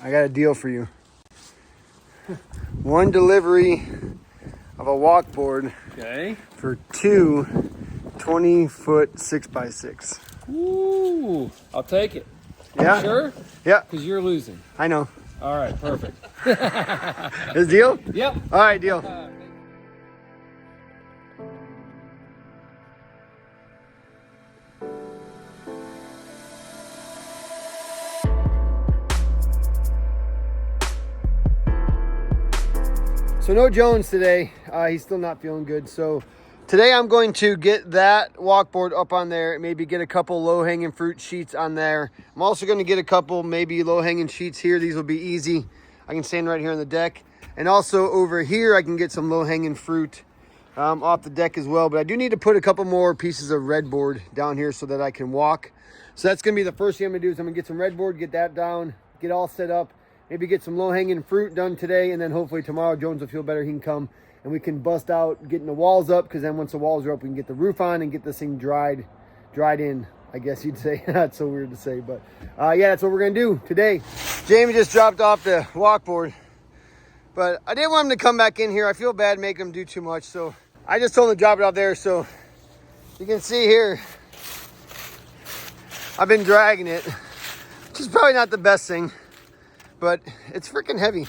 I got a deal for you. One delivery of a walkboard for two 20-foot 6x6. Ooh, I'll take it. Yeah? You sure? Yeah. Because you're losing. I know. All right, perfect. This deal? Yep. All right, deal. So no Jones today. He's still not feeling good. So today I'm going to get that walkboard up on there, maybe get a couple low-hanging fruit sheets on there. I'm also going to get a couple maybe low-hanging sheets here. These will be easy. I can stand right here on the deck. And also over here I can get some low-hanging fruit off the deck as well. But I do need to put a couple more pieces of redboard down here so that I can walk. So that's going to be the first thing I'm going to do is I'm going to get some redboard, get that down, get all set up. Maybe get some low-hanging fruit done today, and then hopefully tomorrow Jones will feel better. He can come and we can bust out getting the walls up, because then once the walls are up, we can get the roof on and get this thing dried in, I guess you'd say. That's so weird to say, but yeah, that's what we're gonna do today. Jamie just dropped off the walkboard, but I didn't want him to come back in here. I feel bad making him do too much, so I just told him to drop it out there. So you can see here, I've been dragging it, which is probably not the best thing, but it's freaking heavy.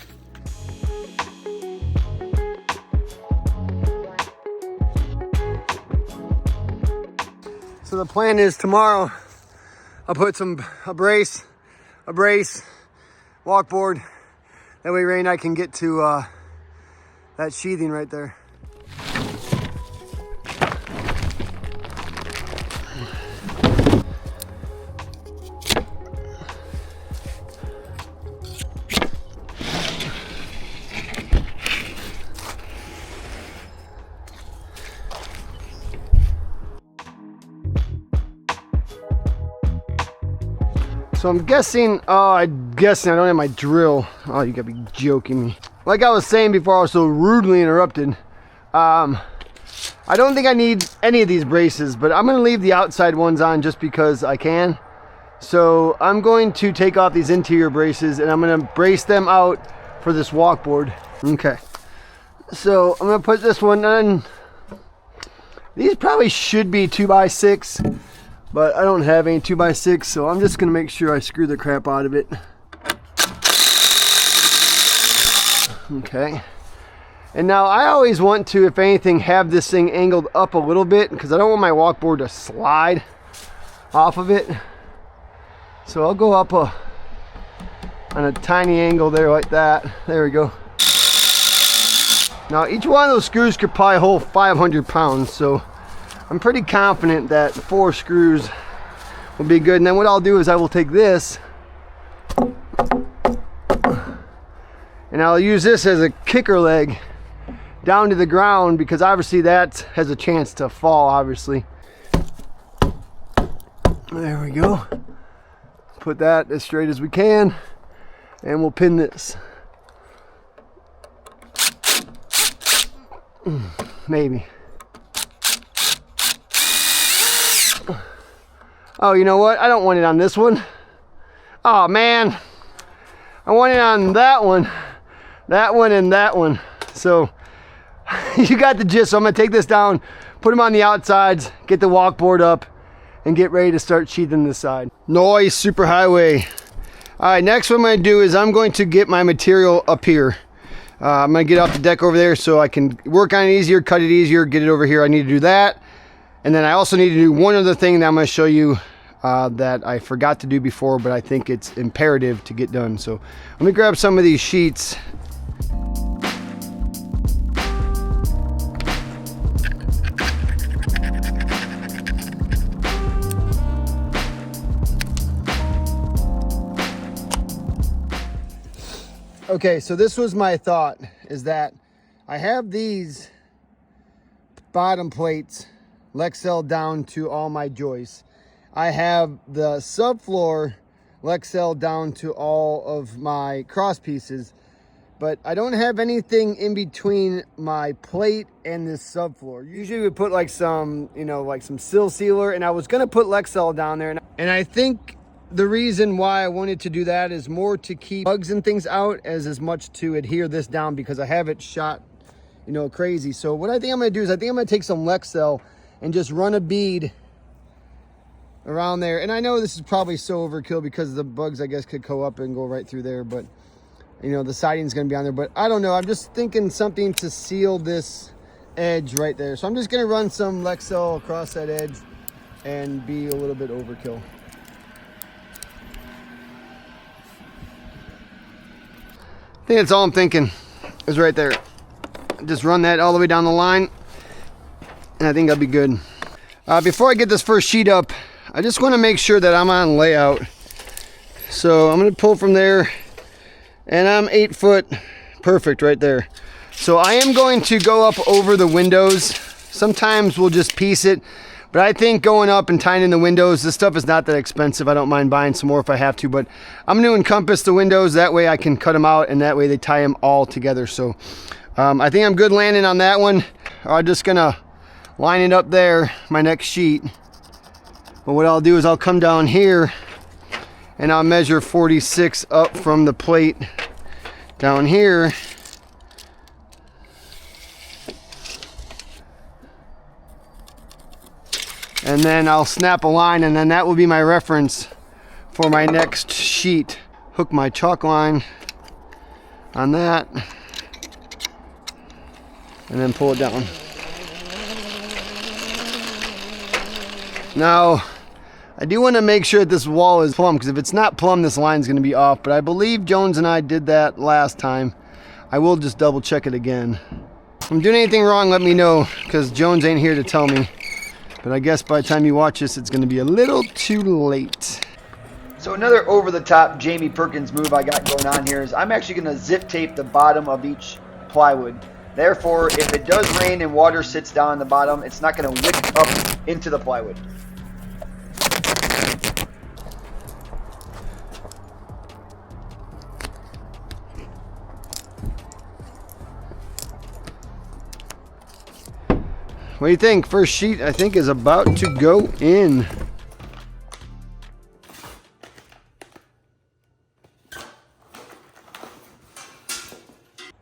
So the plan is tomorrow I'll put a brace, walkboard. That way Ray and I can get to that sheathing right there. So I'm guessing, I don't have my drill. Oh, you gotta be joking me. Like I was saying before I was so rudely interrupted, I don't think I need any of these braces, but I'm gonna leave the outside ones on just because I can. So I'm going to take off these interior braces and I'm gonna brace them out for this walkboard. Okay, so I'm gonna put this one on. These probably should be 2x6. But I don't have any 2x6, so I'm just gonna make sure I screw the crap out of it. Okay. And now I always want to, if anything, have this thing angled up a little bit because I don't want my walkboard to slide off of it. So I'll go up on a tiny angle there like that. There we go. Now each one of those screws could probably hold 500 pounds, so I'm pretty confident that 4 screws will be good. And then what I'll do is I will take this and I'll use this as a kicker leg down to the ground, because obviously that has a chance to fall, obviously. There we go. Put that as straight as we can and we'll pin this. Maybe. Oh, you know what? I don't want it on this one. Oh man, I want it on that one, and that one. So you got the gist. So I'm gonna take this down, put them on the outsides, get the walkboard up, and get ready to start sheathing this side. Noise superhighway. All right, next what I'm gonna do is I'm going to get my material up here. I'm gonna get off the deck over there so I can work on it easier, cut it easier, get it over here. I need to do that. And then I also need to do one other thing that I'm going to show you that I forgot to do before, but I think it's imperative to get done. So let me grab some of these sheets. Okay, so this was my thought, is that I have these bottom plates Lexel down to all my joists. I have the subfloor Lexel down to all of my cross pieces, but I don't have anything in between my plate and this subfloor. Usually we put like some, like some sill sealer, and I was gonna put Lexel down there, and I think the reason why I wanted to do that is more to keep bugs and things out as much to adhere this down, because I have it shot, you know, crazy. So what I think I'm gonna do is I think I'm gonna take some Lexel and just run a bead around there. And I know this is probably so overkill because the bugs, I guess, could go up and go right through there, but you know, the siding's gonna be on there. But I don't know, I'm just thinking something to seal this edge right there. So I'm just gonna run some Lexel across that edge and be a little bit overkill. I think that's all I'm thinking is right there. Just run that all the way down the line, and I think that'll be good. Before I get this first sheet up, I just want to make sure that I'm on layout. So I'm going to pull from there, and I'm 8 foot, perfect right there. So I am going to go up over the windows. Sometimes we'll just piece it, but I think going up and tying in the windows, this stuff is not that expensive. I don't mind buying some more if I have to, but I'm going to encompass the windows. That way I can cut them out, and that way they tie them all together. So I think I'm good landing on that one. I'm just going to line it up there, my next sheet. But what I'll do is I'll come down here and I'll measure 46 up from the plate down here. And then I'll snap a line, and then that will be my reference for my next sheet. Hook my chalk line on that, and then pull it down. Now, I do want to make sure that this wall is plumb, because if it's not plumb, this line's going to be off. But I believe Jones and I did that last time. I will just double check it again. If I'm doing anything wrong, let me know, because Jones ain't here to tell me. But I guess by the time you watch this, it's going to be a little too late. So another over-the-top Jamie Perkins move I got going on here is I'm actually going to zip tape the bottom of each plywood. Therefore, if it does rain and water sits down on the bottom, it's not going to wick up into the plywood. What do you think? First sheet, I think, is about to go in.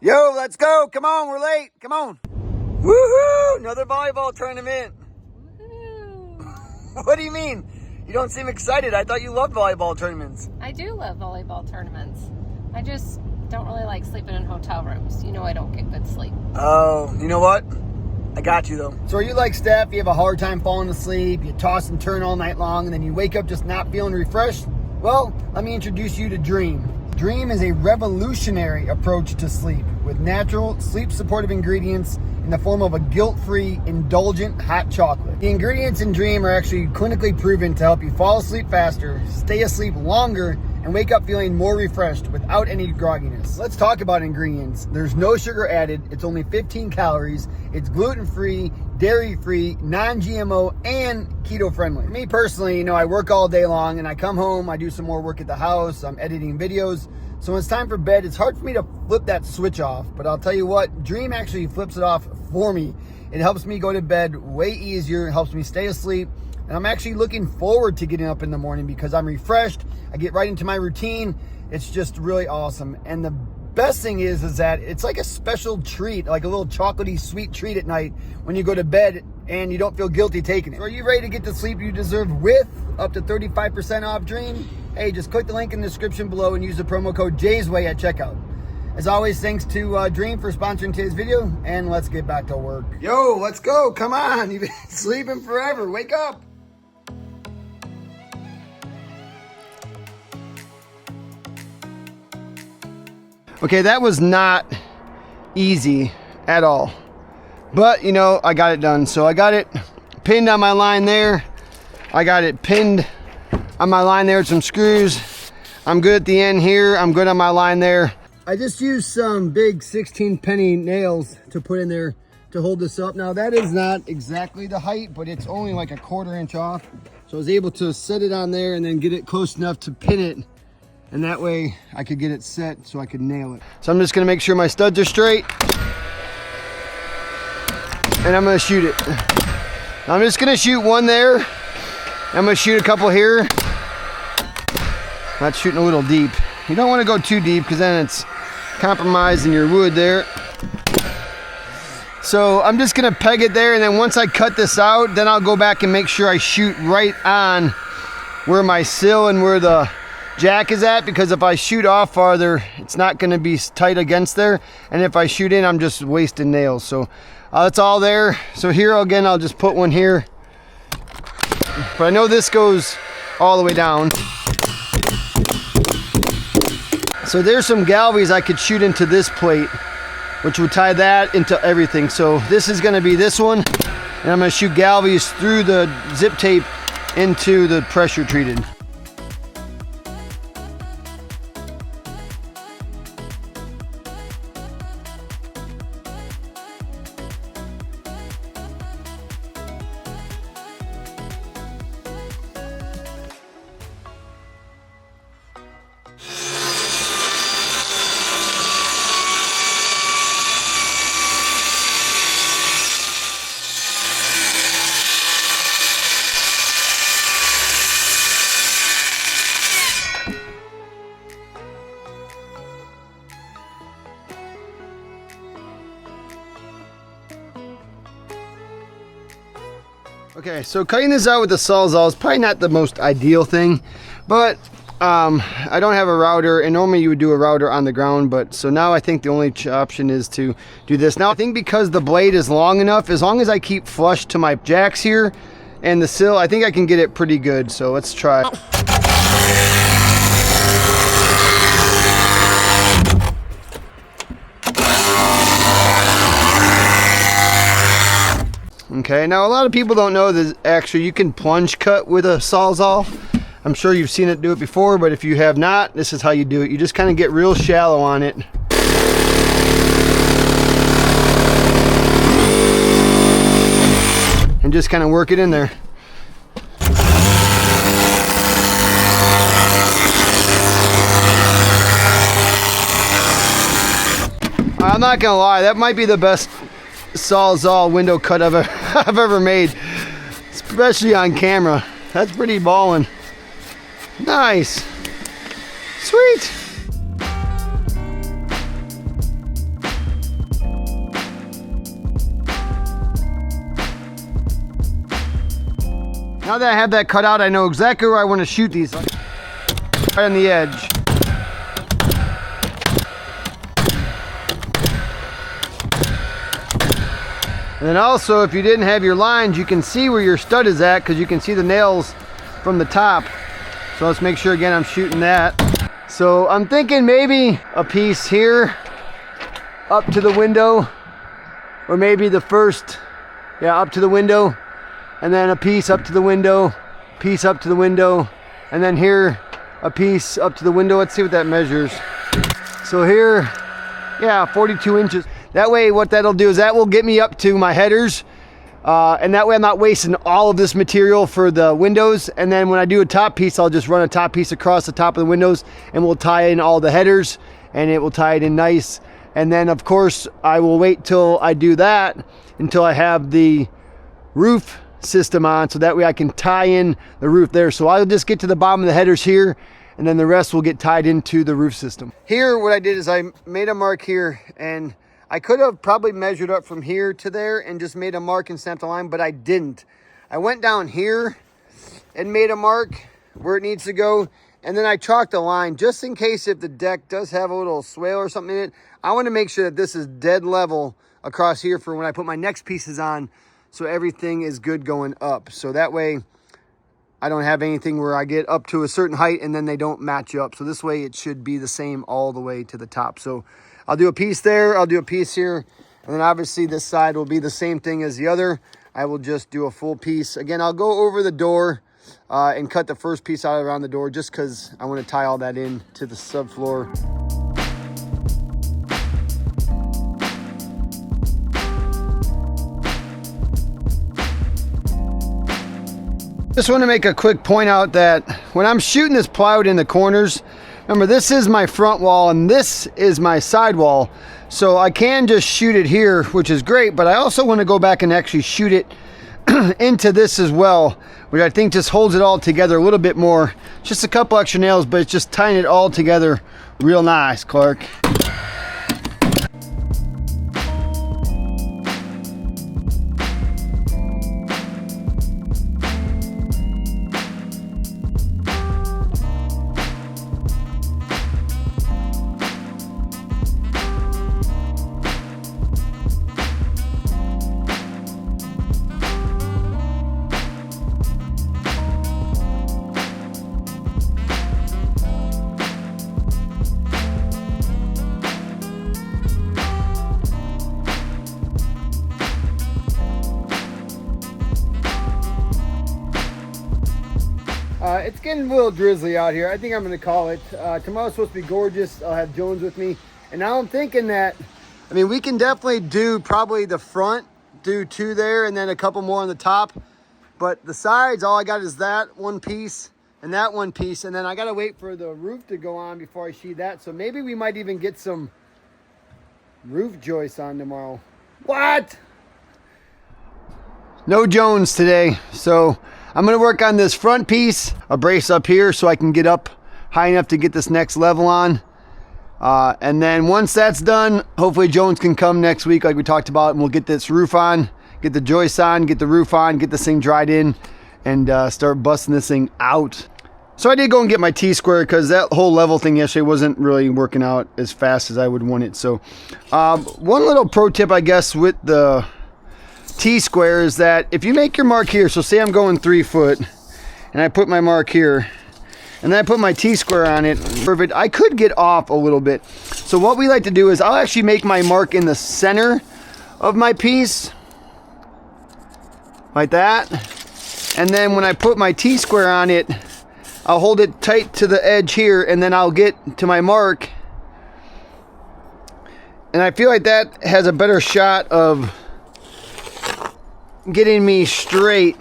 Yo, let's go. Come on, we're late. Come on. Woohoo! Another volleyball tournament. Woohoo! What do you mean? You don't seem excited. I thought you loved volleyball tournaments. I do love volleyball tournaments. I just don't really like sleeping in hotel rooms. You know I don't get good sleep. Oh, you know what? I got you though. So are you like Steph? You have a hard time falling asleep, you toss and turn all night long, and then you wake up just not feeling refreshed? Well, let me introduce you to Dream. Dream is a revolutionary approach to sleep with natural, sleep-supportive ingredients in the form of a guilt-free, indulgent hot chocolate. The ingredients in Dream are actually clinically proven to help you fall asleep faster, stay asleep longer, and wake up feeling more refreshed without any grogginess. Let's talk about ingredients. There's no sugar added. It's only 15 calories. It's gluten-free, dairy-free, non-GMO, and keto-friendly. For me personally, you know, I work all day long, and I come home, I do some more work at the house, I'm editing videos. So when it's time for bed, it's hard for me to flip that switch off. But I'll tell you what, Dream actually flips it off for me. It helps me go to bed way easier. It helps me stay asleep. And I'm actually looking forward to getting up in the morning because I'm refreshed. I get right into my routine. It's just really awesome. And the best thing is that it's like a special treat, like a little chocolatey sweet treat at night when you go to bed and you don't feel guilty taking it. So are you ready to get the sleep you deserve with up to 35% off Dream? Hey, just click the link in the description below and use the promo code JAYSWAY at checkout. As always, thanks to Dream for sponsoring today's video, and let's get back to work. Yo, let's go. Come on. You've been sleeping forever. Wake up. Okay, that was not easy at all. But, you know, I got it done. So I got it pinned on my line there. I got it pinned on my line there with some screws. I'm good at the end here. I'm good on my line there. I just used some big 16 penny nails to put in there to hold this up. Now that is not exactly the height, but it's only like a 1/4 inch off. So I was able to set it on there and then get it close enough to pin it. And that way I could get it set so I could nail it. So I'm just gonna make sure my studs are straight. And I'm gonna shoot it. I'm just gonna shoot one there. I'm gonna shoot a couple here. Not shooting a little deep. You don't want to go too deep because then it's compromising your wood there. So I'm just gonna peg it there, and then once I cut this out, then I'll go back and make sure I shoot right on where my sill and where the jack is at, because if I shoot off farther, it's not gonna be tight against there, and if I shoot in, I'm just wasting nails. So it's all there. So here again, I'll just put one here, but I know this goes all the way down. So there's some galvies I could shoot into this plate, which would tie that into everything. So this is gonna be this one, and I'm gonna shoot galvies through the zip tape into the pressure treated. Okay, so cutting this out with the sawzall is probably not the most ideal thing, but I don't have a router, and normally you would do a router on the ground, but so now I think the only option is to do this. Now I think because the blade is long enough, as long as I keep flush to my jacks here and the sill, I think I can get it pretty good. So let's try. Okay, now a lot of people don't know that actually you can plunge cut with a sawzall. I'm sure you've seen it do it before, but if you have not, this is how you do it. You just kind of get real shallow on it. And just kind of work it in there. I'm not gonna lie, that might be the best sawzall window cut I've ever made, especially on camera. That's pretty ballin'. Nice. Sweet. Now that I have that cut out, I know exactly where I want to shoot these. Right on the edge. And then also, if you didn't have your lines, you can see where your stud is at, because you can see the nails from the top. So let's make sure again I'm shooting that. So I'm thinking maybe a piece here up to the window, or maybe the first, yeah, up to the window, and then a piece up to the window, piece up to the window, and then here a piece up to the window. Let's see what that measures. So here, yeah, 42 inches. That way what that'll do is that will get me up to my headers, and that way I'm not wasting all of this material for the windows. And then when I do a top piece, I'll just run a top piece across the top of the windows, and we'll tie in all the headers, and it will tie it in nice. And then of course I will wait till I do that until I have the roof system on, so that way I can tie in the roof there. So I'll just get to the bottom of the headers here, and then the rest will get tied into the roof system. Here what I did is I made a mark here, and I could have probably measured up from here to there and just made a mark and snapped a line, but I didn't. I went down here and made a mark where it needs to go, and then I chalked a line just in case if the deck does have a little swale or something in it. I want to make sure that this is dead level across here for when I put my next pieces on, so everything is good going up. So that way I don't have anything where I get up to a certain height and then they don't match up. So this way it should be the same all the way to the top. So I'll do a piece there, I'll do a piece here, and then obviously this side will be the same thing as the other. I will just do a full piece. Again, I'll go over the door and cut the first piece out around the door just because I want to tie all that in to the subfloor. Just want to make a quick point out that when I'm shooting this plywood in the corners, remember this is my front wall and this is my side wall. So I can just shoot it here, which is great, but I also want to go back and actually shoot it into this as well, which I think just holds it all together a little bit more. Just a couple extra nails, but it's just tying it all together real nice, Clark. It's getting a little drizzly out here. I think I'm going to call it. Tomorrow's supposed to be gorgeous. I'll have Jones with me. And now I'm thinking that, I mean, we can definitely do probably the front, do 2 there, and then a couple more on the top. But the sides, all I got is that one piece and that one piece. And then I got to wait for the roof to go on before I sheathe that. So maybe we might even get some roof joists on tomorrow. What? No Jones today. So I'm going to work on this front piece, a brace up here so I can get up high enough to get this next level on. And then once that's done, hopefully Jones can come next week like we talked about, and we'll get this roof on, get the joists on, get the roof on, get this thing dried in, and start busting this thing out. So I did go and get my T-square because that whole level thing yesterday wasn't really working out as fast as I would want it. So one little pro tip, I guess, with the T-square is that if you make your mark here, so say I'm going 3 foot and I put my mark here and then I put my T-square on it, perfect, I could get off a little bit. So what we like to do is I'll actually make my mark in the center of my piece like that, and then when I put my T-square on it, I'll hold it tight to the edge here, and then I'll get to my mark, and I feel like that has a better shot of getting me straight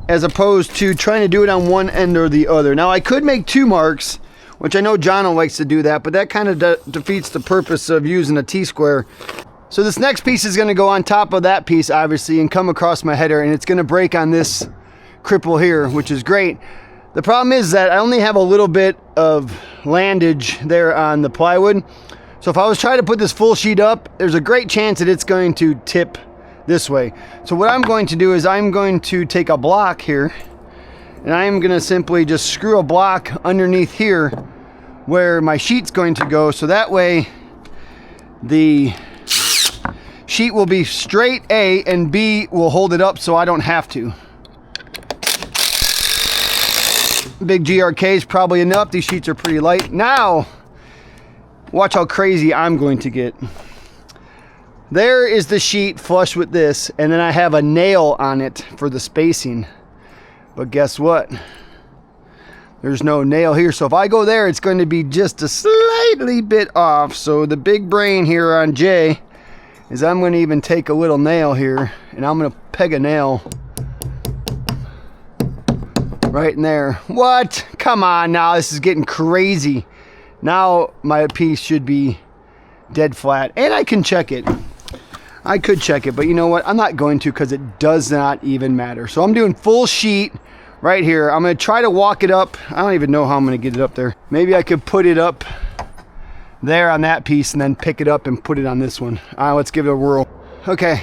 as opposed to trying to do it on one end or the other. Now I could make 2 marks, which I know Jono likes to do that, but that kind of defeats the purpose of using a T-square. So this next piece is going to go on top of that piece, obviously, and come across my header, and it's going to break on this cripple here, which is great. The problem is that I only have a little bit of landage there on the plywood. So if I was trying to put this full sheet up, there's a great chance that it's going to tip this way. So what I'm going to do is I'm going to take a block here, and I'm going to simply just screw a block underneath here where my sheet's going to go, so that way the sheet will be straight A and B will hold it up so I don't have to. Big GRK is probably enough. These sheets are pretty light. Now watch how crazy I'm going to get. There is the sheet flush with this, and then I have a nail on it for the spacing. But guess what? There's no nail here. So if I go there, it's going to be just a slightly bit off. So the big brain here on Jay is I'm going to even take a little nail here, and I'm going to peg a nail right in there. What? Come on now. This is getting crazy. Now my piece should be dead flat, and I can check it. I could check it, but you know what? I'm not going to because it does not even matter. So I'm doing full sheet right here. I'm going to try to walk it up. I don't even know how I'm going to get it up there. Maybe I could put it up there on that piece and then pick it up and put it on this one. All right, let's give it a whirl. Okay,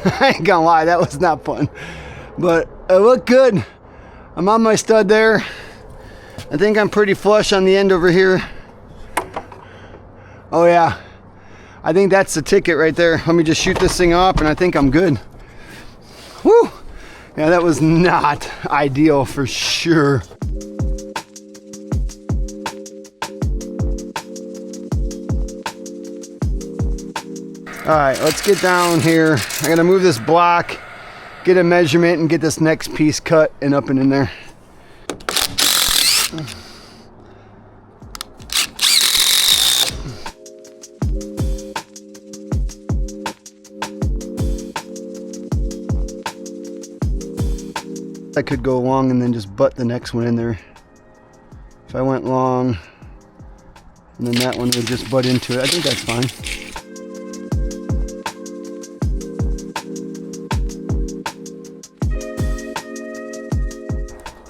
I ain't gonna lie, that was not fun, but it looked good. I'm on my stud there. I think I'm pretty flush on the end over here. Oh yeah, I think that's the ticket right there. Let me just shoot this thing off and I think I'm good. Woo! Yeah, that was not ideal for sure. All right, let's get down here. I gotta move this block, get a measurement, and get this next piece cut and up and in there. I could go long and then just butt the next one in there. If I went long, and then that one would just butt into it, I think that's fine.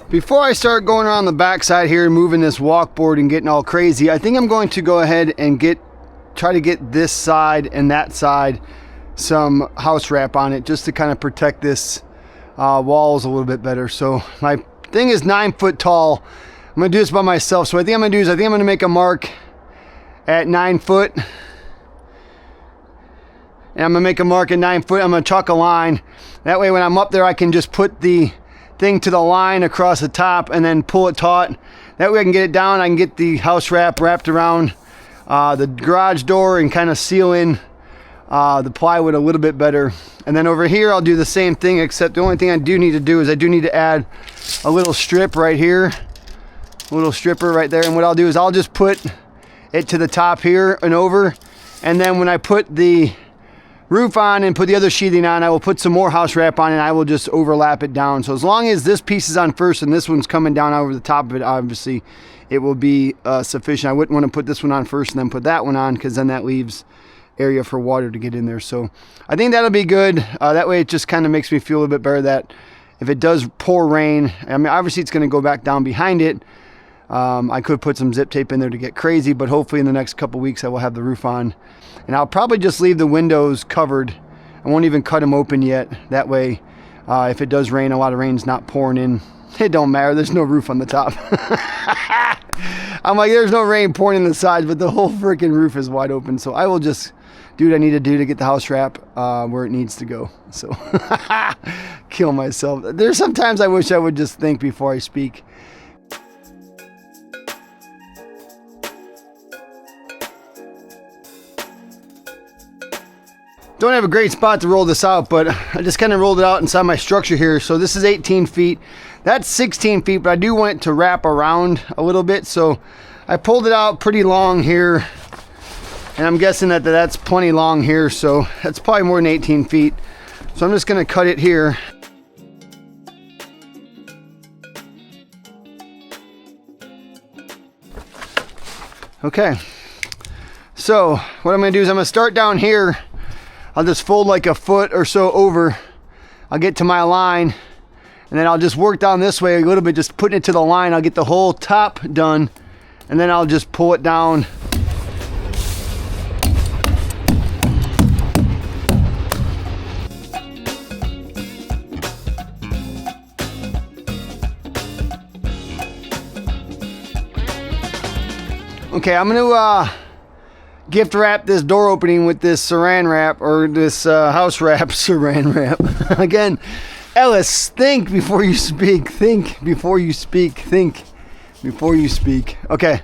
Before I start going around the backside here and moving this walkboard and getting all crazy, I think I'm going to go ahead and try to get this side and that side some house wrap on it, just to kind of protect this walls a little bit better. So my thing is 9 foot tall. I'm gonna do this by myself. So what I think I'm gonna do is I'm gonna make a mark at 9 foot. And I'm gonna make a mark at 9 foot. I'm gonna chalk a line. That way when I'm up there, I can just put the thing to the line across the top and then pull it taut. That way I can get it down. I can get the house wrapped around the garage door and kind of seal in the plywood a little bit better. And then over here I'll do the same thing, except the only thing I do need to do is I do need to add a little strip right here, a little stripper right there. And what I'll do is I'll just put it to the top here and over, and then when I put the roof on and put the other sheathing on, I will put some more house wrap on and I will just overlap it down. So as long as this piece is on first and this one's coming down over the top of it, obviously it will be sufficient. I wouldn't want to put this one on first and then put that one on, because then that leaves area for water to get in there. So I think that'll be good. That way it just kind of makes me feel a little bit better that if it does pour rain, I mean obviously it's going to go back down behind it. I could put some zip tape in there to get crazy, but hopefully in the next couple weeks I will have the roof on. And I'll probably just leave the windows covered. I won't even cut them open yet. That way, if it does rain, a lot of rain's not pouring in. It don't matter. There's no roof on the top. I'm like, there's no rain pouring in the sides, but the whole freaking roof is wide open. So I will just do what I need to do to get the house wrap where it needs to go. So kill myself. There's sometimes I wish I would just think before I speak. Don't have a great spot to roll this out, but I just kind of rolled it out inside my structure here. So this is 18 feet. That's 16 feet, but I do want it to wrap around a little bit. So I pulled it out pretty long here, and I'm guessing that that's plenty long here. So that's probably more than 18 feet. So I'm just going to cut it here. Okay. So what I'm going to do is I'm going to start down here. I'll just fold like a foot or so over. I'll get to my line, and then I'll just work down this way a little bit, just putting it to the line. I'll get the whole top done, and then I'll just pull it down. Okay, I'm gonna gift wrap this door opening with this saran wrap, or this house wrap saran wrap. Again, Ellis, think before you speak. Think before you speak. Think before you speak. Okay.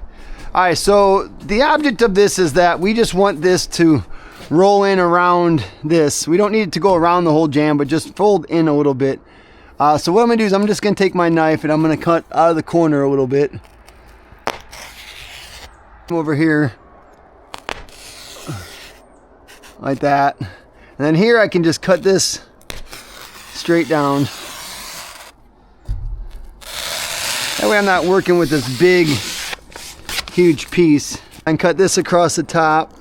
All right. So the object of this is that we just want this to roll in around this. We don't need it to go around the whole jam, but just fold in a little bit. So what I'm gonna do is I'm just gonna take my knife and I'm gonna cut out of the corner a little bit. Over here. Like that. And then here I can just cut this straight down. That way I'm not working with this big, huge piece. And cut this across the top.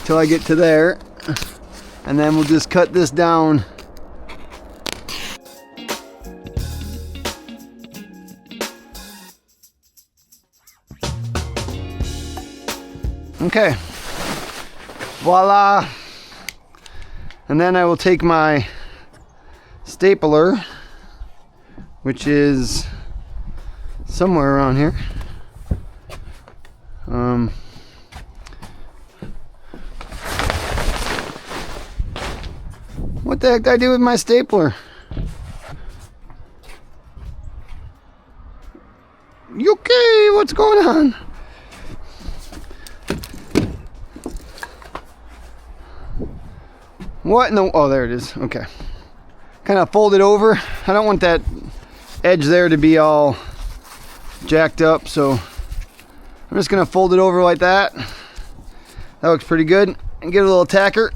Till I get to there. And then we'll just cut this down. Okay, voila. And then I will take my stapler, which is somewhere around here. What the heck did I do with my stapler? You okay? What's going on? What in the, oh, there it is. Okay. Kind of fold it over. I don't want that edge there to be all jacked up, so I'm just gonna fold it over like that. That looks pretty good. And get a little tacker.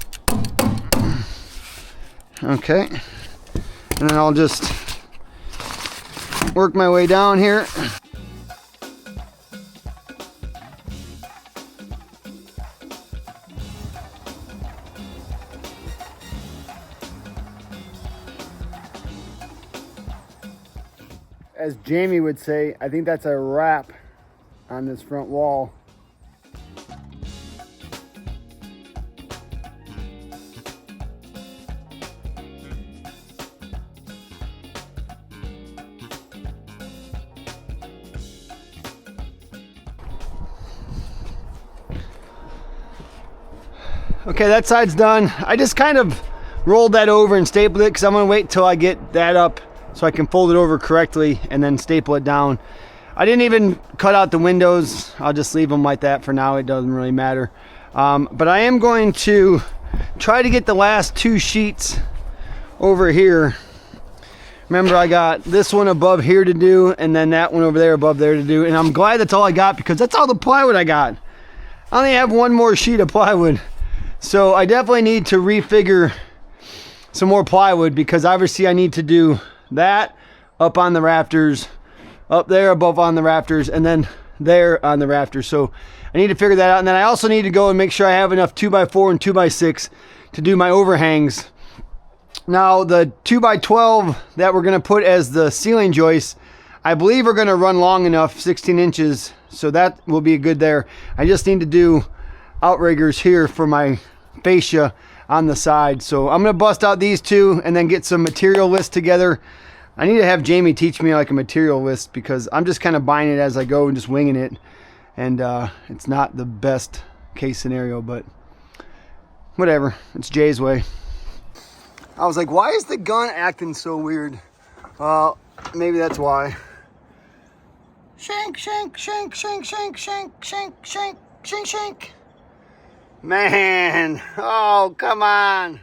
Okay. And then I'll just work my way down here. as Jamie would say, I think that's a wrap on this front wall. Okay, that side's done. I just kind of rolled that over and stapled it because I'm gonna wait till I get that up so I can fold it over correctly and then staple it down. I didn't even cut out the windows. I'll just leave them like that for now. It doesn't really matter. But I am going to try to get the last 2 sheets over here. Remember, I got this one above here to do and then that one over there above there to do. And I'm glad that's all I got because that's all the plywood I got. I only have 1 more sheet of plywood. So I definitely need to refigure some more plywood because obviously I need to do that up on the rafters, up there above on the rafters, and then there on the rafters. So I need to figure that out. And then I also need to go and make sure I have enough 2x4 and 2x6 to do my overhangs. Now the 2x12 that we're going to put as the ceiling joists, I believe are going to run long enough, 16 inches. So that will be good there. I just need to do outriggers here for my fascia on the side. So I'm gonna bust out these 2 and then get some material lists together. I need to have Jamie teach me like a material list because I'm just kind of buying it as I go and just winging it, and it's not the best case scenario, but whatever, it's Jay's way. I was like, why is the gun acting so weird? Well, maybe that's why. Shank, shank, shank, shank, shank, shank, shank, shank, shank, shank. Man, oh, come on.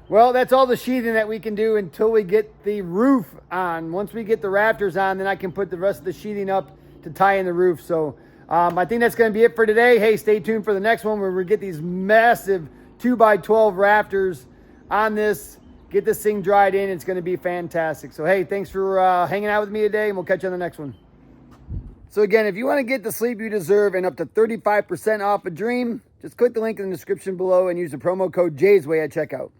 Well, that's all the sheathing that we can do until we get the roof on. Once we get the rafters on, then I can put the rest of the sheathing up to tie in the roof. So I think that's going to be it for today. Hey, stay tuned for the next one where we get these massive 2x12 rafters on this. Get this thing dried in. It's going to be fantastic. So, hey, thanks for hanging out with me today, and we'll catch you on the next one. So again, if you want to get the sleep you deserve and up to 35% off a dream, just click the link in the description below and use the promo code JAYSWAY at checkout.